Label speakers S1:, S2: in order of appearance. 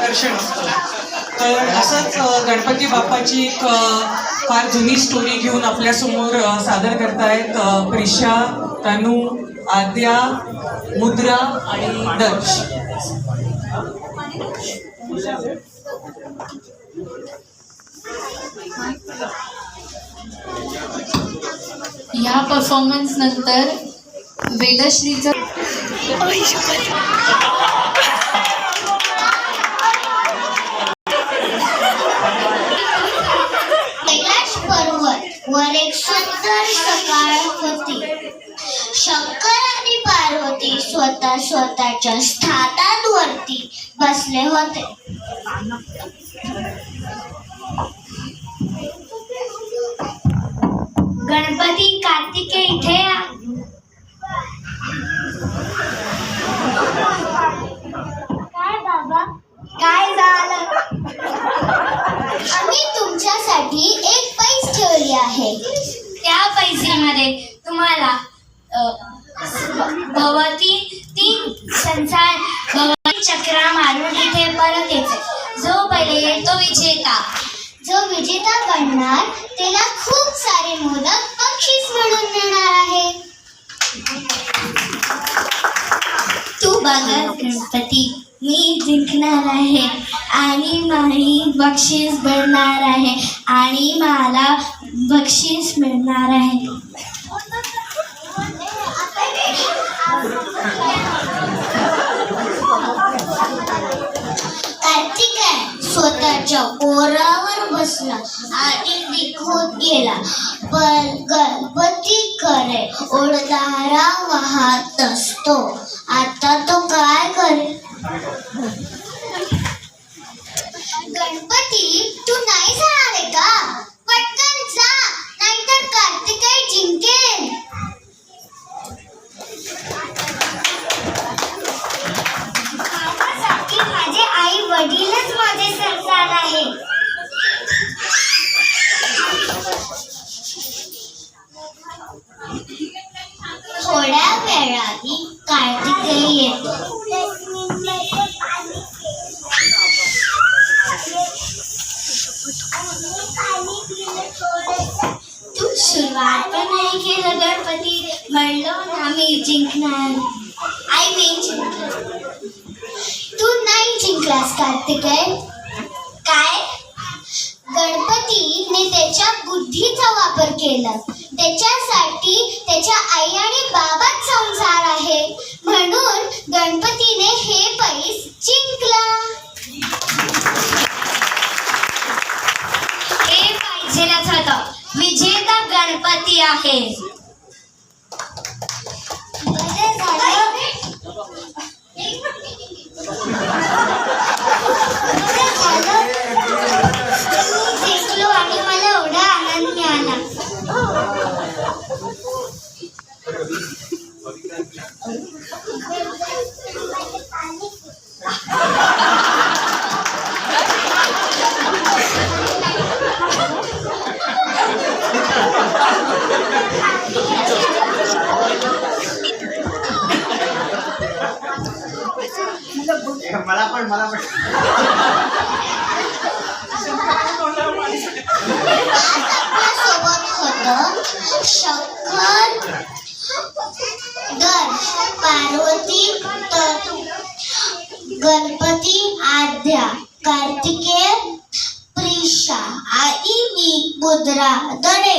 S1: आकर्षण असतं. तर असंच गणपती बाप्पाची एक फार जुनी स्टोरी घेऊन आपल्यासमोर सादर करतायत प्रिशा, तनू, आद्या, मुद्रा आणि दर्श.
S2: या परफॉर्मन्स नंतर वेदश्रीचं
S3: कैलाश पर्वत वर एक सुंदर सकाळ होती. शंकर आणि पार्वती स्वतःच्या स्थानांवरती बसले होते. गणपती कार्तिके इथे या. काय बाबा, काय झालं? आम्ही तुमच्यासाठी एक पैस ठेवली आहे. त्या पैसेमध्ये तुम्हाला भवती 3 संसार भवती चक्रा मारून इथे परत यायचे. जो पहिले येईल तो विजेता. जो विजेता बनणार त्याला खूप सारे मोदक बक्षीस म्हणून मिळणार आहे. तू बघा गणपती, मी जिंकणार आहे आणि मला बक्षीस मिळणार आहे आणि मला बक्षीस मिळणार आहे. कार्तिकेय स्वतःच्या ओरावर बसला आणि निघून गेला. पण गणपतीकडे ओढणारा वाहत असतो. आता तो काय करेल? गणपती, तू नाही जाणार आहे का? पटकन जा, नाहीतर कार्तिकेय जिंकेल. माझे आई वडीलच माझे सरदार आहे. थोड्या वेळाने कार्तिकेय येतो. तू सुरुवात पण नाही केलं गणपती. म्हणलो ना मी जिंकणार. आई मी जिंकणार. तू नाही जिंकलास कार्तिकेय. काय? गणपतीने त्याच्या बुद्धीचा वापर केला. त्याच्यासाठी त्याच्या आई आणि बाबाच संसार आहे, म्हणून गणपतीने हे पैस जिंकला. हे पाहिजेलच होतं. विजेता गणपती आहे. जिंकलो आणि मला एवढा आनंद मिळाला.
S4: मला पण
S3: सोबत होतं शंकर, दर्श, पार्वती, तनू, गणपती, आद्या, कार्तिकेय, प्रिशा आणि मी मुद्रा. तरे